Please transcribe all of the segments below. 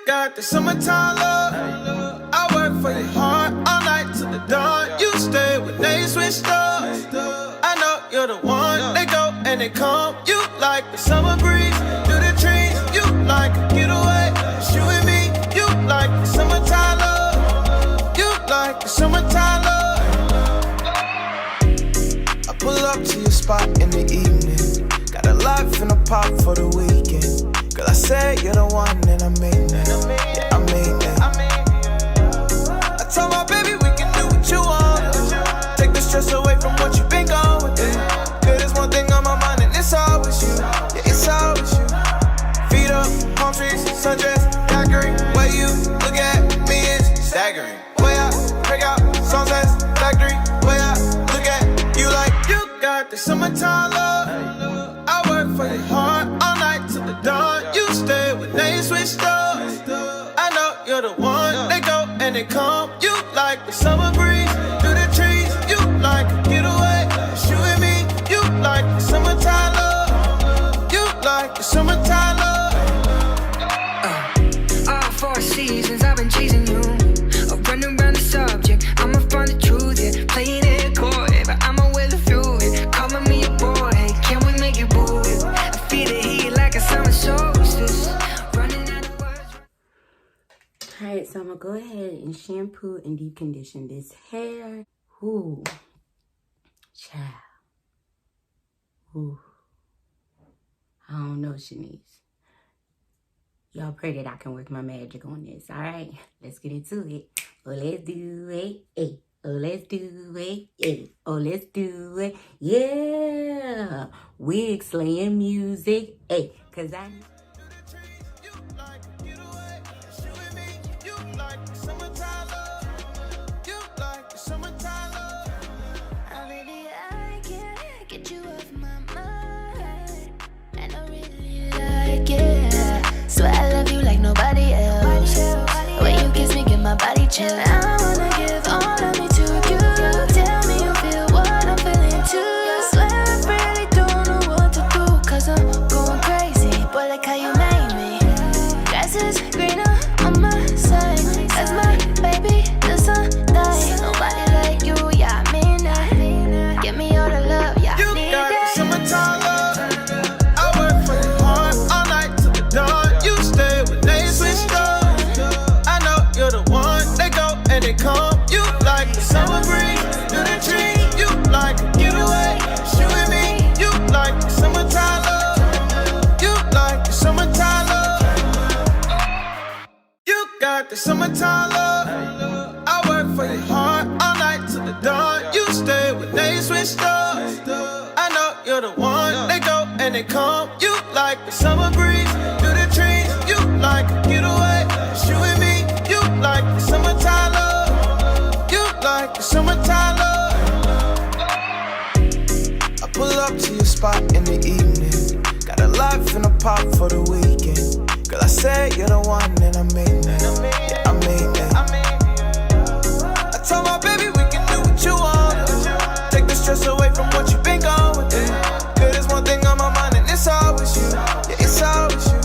got the summertime love. I work for your heart all night till the dawn. You stay when they switch up. I know you're the one. They go and they come. You like the summer breeze through the trees. You like a getaway. It's you and me. You like the summertime love. You like the summertime love. I pull up to your spot in the evening. Got a life in a pop for the weekend. Girl, I said you're the one and I mean that. Yeah, I mean that. I told my baby we can do what you want. Take the stress away from what you've been going through. Girl, there's one thing on my mind and it's always you. Yeah, it's always you. Feet up, palm trees, sundress, daiquiri. Way you look at me is staggering. Way I break out songs that's factory. Way I look at you like you got the summertime love. I work for your heart all night till the dawn. You stay when they switched up. I know you're the one. They go and they come. You like the summer breeze through the trees. You like a getaway. It's you and me. You like the summertime love. You like the summertime love. All 4 seasons I've been chasing you. Running around the subject. I'ma find the truth, yeah. Playing it coy, but I'ma with a few. Yeah. Calling me a boy, can we make it boo? I feel the heat like a summer solstice. Running out of words. Alright, so I'm gonna go ahead and shampoo and deep condition this hair. Ooh, child. Ooh, I don't know, Shanice. Y'all pray that I can work my magic on this. Alright, let's get into it. Oh, let's do it. Hey. Oh, let's do it. Hey. Oh, let's do it. Yeah. Wig slaying music. Hey, cause I. So I love you like nobody else. When you kiss me, give my body chill. I wanna give all of me to you. Tell me you feel what I'm feeling too. Swear I really don't know what to do, cause I'm going crazy. Boy, like how you made me. Grass is greener on my side. That's my baby, the sun died. Nobody like you, yeah, I mean that. Give me all the love, yeah, I need that. You got the summertime love. They come, you like the summer breeze through the trees. You like a getaway. It's you and me. You like the summertime love. You like the summertime love. You got the summertime love. I work for your heart all night till the dawn. You stay when they switched up. I know you're the one. They go and they come. You like the summer breeze through the trees. You like a getaway. It's you and me. You like the summertime love. Like the summertime love. I pull up to your spot in the evening. Got a life in a pop for the weekend. Girl, I said you're the one and I mean that. Yeah, I mean that. I told my baby we can do what you want. Take the stress away from what you've been going through. Girl, there's one thing on my mind and it's always you. Yeah, it's always you.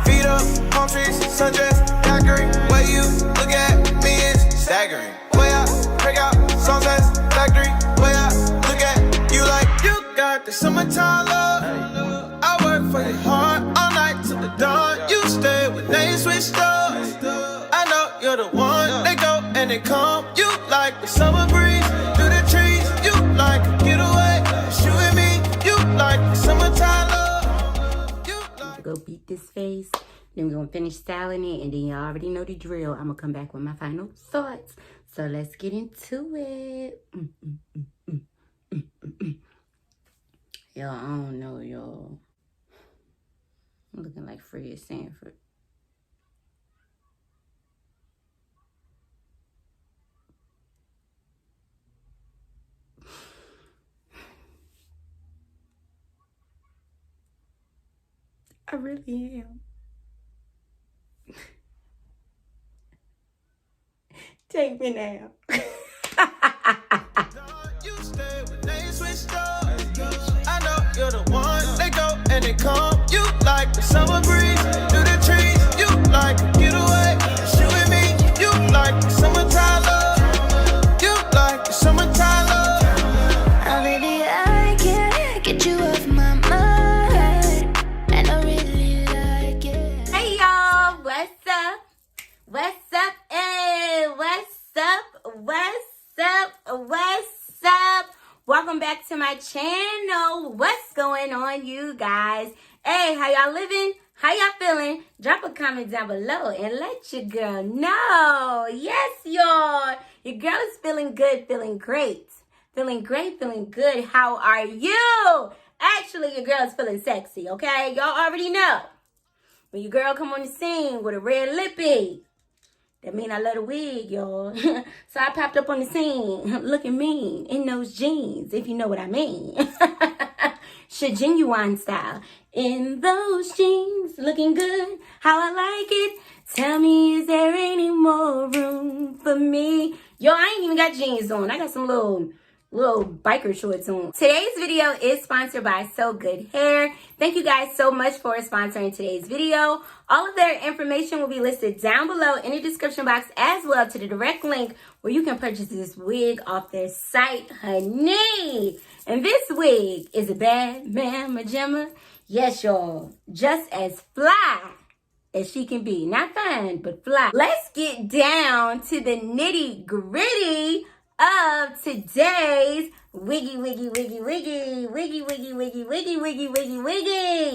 Feet up, palm trees, sundress, daiquiri. Way you look at me is staggering. Break out songs that's factory. Way I look at you like you got the summertime love. I work for your heart all night till the dawn. You stay when they switched up. I know you're the one. They go and they come. You like the summer breeze through the trees. You like a getaway. It's you and me. You like the summertime love. You like Go beat this face. Then we're gonna finish styling it, and then y'all already know the drill. I'm gonna come back with my final thoughts. So let's get into it. Y'all, I don't know, y'all. I'm looking like Fred Sanford. I really am. Take me now. You stay when they switched up. I know you're the one. They go and they come. You like the summer breeze through the trees. You like a getaway. What's up, what's up, what's up, what's up? Welcome back to my channel. What's going on, you guys? Hey, how y'all living? How y'all feeling? Drop a comment down below and let your girl know. Yes, y'all. Your girl is feeling good, feeling great. Feeling great, feeling good. How are you? Actually, your girl is feeling sexy, okay? Y'all already know. When your girl come on the scene with a red lippy, that mean I love the wig, y'all. So I popped up on the scene looking mean in those jeans, if you know what I mean. Genuine style. In those jeans, looking good, how I like it. Tell me, is there any more room for me? Yo, I ain't even got jeans on. I got some little biker shorts on. Today's video is sponsored by Sogoodhair. Thank you guys so much for sponsoring today's video. All of their information will be listed down below in the description box, as well to the direct link where you can purchase this wig off their site, honey. And this wig is a bad man pajama. Yes, y'all. Just as fly as she can be. Not fine, but fly. Let's get down to the nitty gritty of today's wiggy.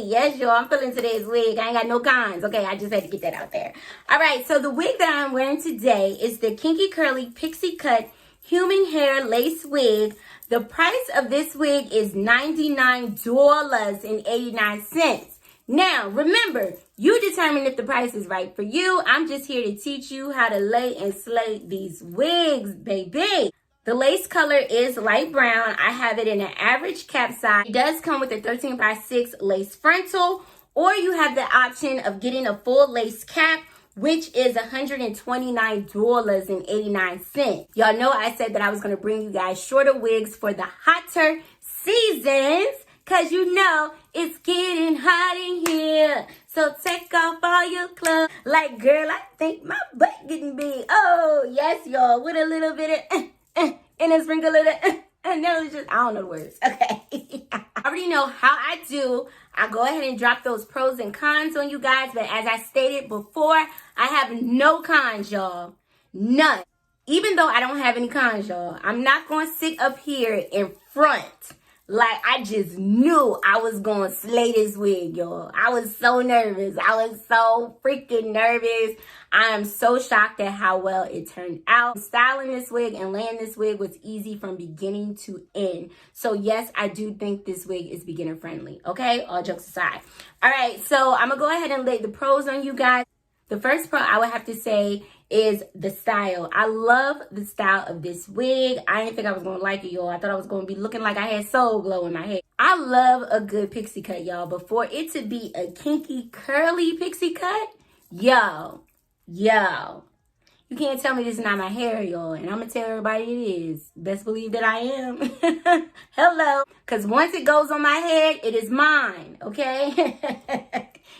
Yes, y'all, I'm feeling today's wig. I ain't got no cons. Okay, I just had to get that out there. All right, so the wig that I'm wearing today is the Kinky Curly Pixie Cut Human Hair Lace Wig. The price of this wig is $99.89. Now, remember, you determine if the price is right for you. I'm just here to teach you how to lay and slay these wigs, baby. The lace color is light brown. I have it in an average cap size. It does come with a 13x6 lace frontal, or you have the option of getting a full lace cap, which is $129.89. Y'all know I said that I was going to bring you guys shorter wigs for the hotter seasons, because you know it's getting hot in here. So take off all your clothes. Like, girl, I think my butt getting big. Oh, yes, y'all. With a little bit of and a sprinkle of no, it's just, I don't know the words. Okay. I already know how I do. I go ahead and drop those pros and cons on you guys. But as I stated before, I have no cons, y'all. None. Even though I don't have any cons, y'all, I'm not going to sit up here in front like I just knew I was going to slay this wig, y'all. I was so nervous. I was so freaking nervous. I am so shocked at how well it turned out. Styling this wig and laying this wig was easy from beginning to end. So yes, I do think this wig is beginner friendly. Okay, all jokes aside. All right, so I'm going to go ahead and lay the pros on you guys. The first pro I would have to say is the style. I love the style of this wig. I didn't think I was going to like it, y'all. I thought I was going to be looking like I had soul glow in my head. I love a good pixie cut, y'all. But for it to be a kinky curly pixie cut, yo, you can't tell me this is not my hair, y'all. And I'm going to tell everybody it is. Best believe that I am. Hello. Because once it goes on my head, it is mine, okay?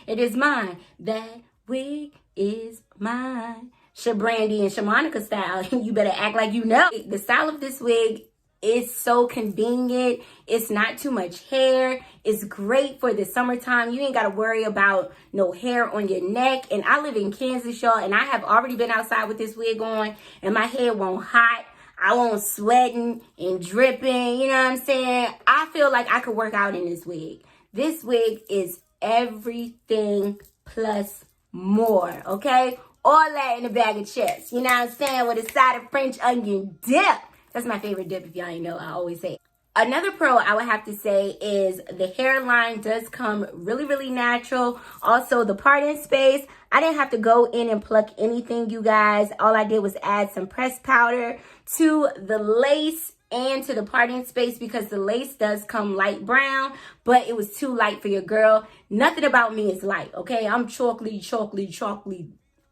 It is mine. That wig is mine. Shabrandy and Shamonica style. You better act like you know. The style of this wig is so convenient. It's not too much hair. It's great for the summertime. You ain't got to worry about no hair on your neck. And I live in Kansas, y'all, and I have already been outside with this wig on, and my hair won't hot. I won't sweating and dripping. You know what I'm saying? I feel like I could work out in this wig. This wig is everything plus more, okay? All that in a bag of chips, you know what I'm saying? With a side of French onion dip. That's my favorite dip, if y'all ain't know. I always say it. Another pro I would have to say is the hairline does come really natural. Also, the parting space, I didn't have to go in and pluck anything, you guys. All I did was add some pressed powder to the lace and to the parting space, because the lace does come light brown, but it was too light for your girl. Nothing about me is light, okay? I'm chocolate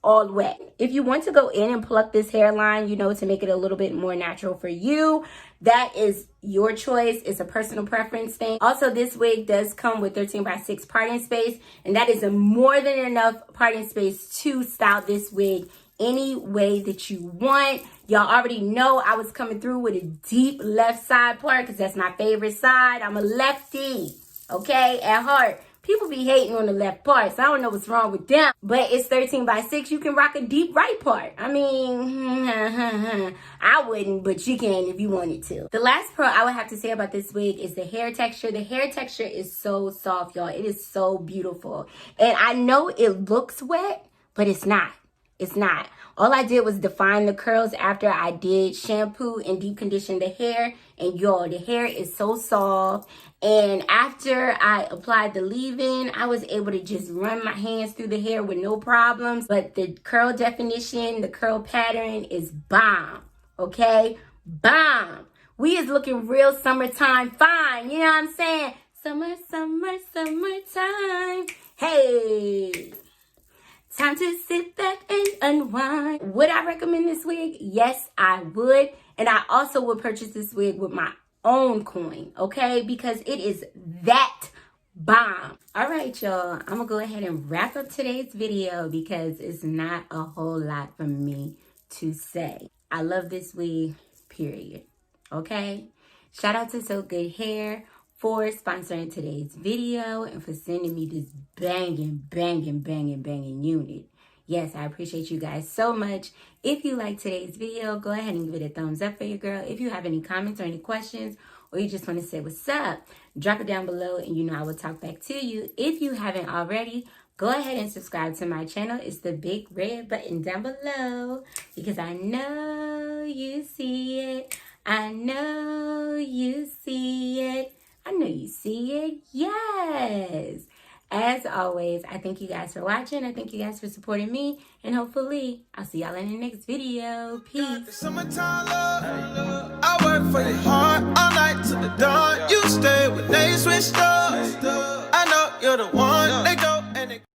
all wet. If you want to go in and pluck this hairline, you know, to make it a little bit more natural for you, that is your choice. It's a personal preference thing. Also, this wig does come with 13x6 parting space, and that is a more than enough parting space to style this wig any way that you want. Y'all already know I was coming through with a deep left side part because that's my favorite side. I'm a lefty, okay, at heart. People be hating on the left part, so I don't know what's wrong with them. But it's 13 by 6. You can rock a deep right part. I mean, I wouldn't, but you can if you wanted to. The last pro I would have to say about this wig is the hair texture. The hair texture is so soft, y'all. It is so beautiful. And I know it looks wet, but it's not. It's not. All I did was define the curls after I did shampoo and deep condition the hair. And y'all, the hair is so soft. And after I applied the leave-in, I was able to just run my hands through the hair with no problems. But the curl definition, the curl pattern is bomb. Okay? Bomb. We is looking real summertime fine. You know what I'm saying? Summer, summer, summertime. Hey. Time to sit back and unwind. Would I recommend this wig? Yes, I would. And I also would purchase this wig with my own coin, okay? Because it is that bomb. All right, y'all. I'm going to go ahead and wrap up today's video because it's not a whole lot for me to say. I love this wig, period. Okay? Shout out to Sogoodhair for sponsoring today's video and for sending me this banging unit. Yes, I appreciate you guys so much. If you like today's video, go ahead and give it a thumbs up for your girl. If you have any comments or any questions, or you just want to say what's up, drop it down below and you know I will talk back to you. If you haven't already, go ahead and subscribe to my channel. It's the big red button down below because I know you see it. I know you see it. I know you see it. Yes. As always, I thank you guys for watching. I thank you guys for supporting me. And hopefully, I'll see y'all in the next video. Peace. Summertime love. I work for your heart all night till the dawn. You stay when they switched up. I know you're the one. They go and they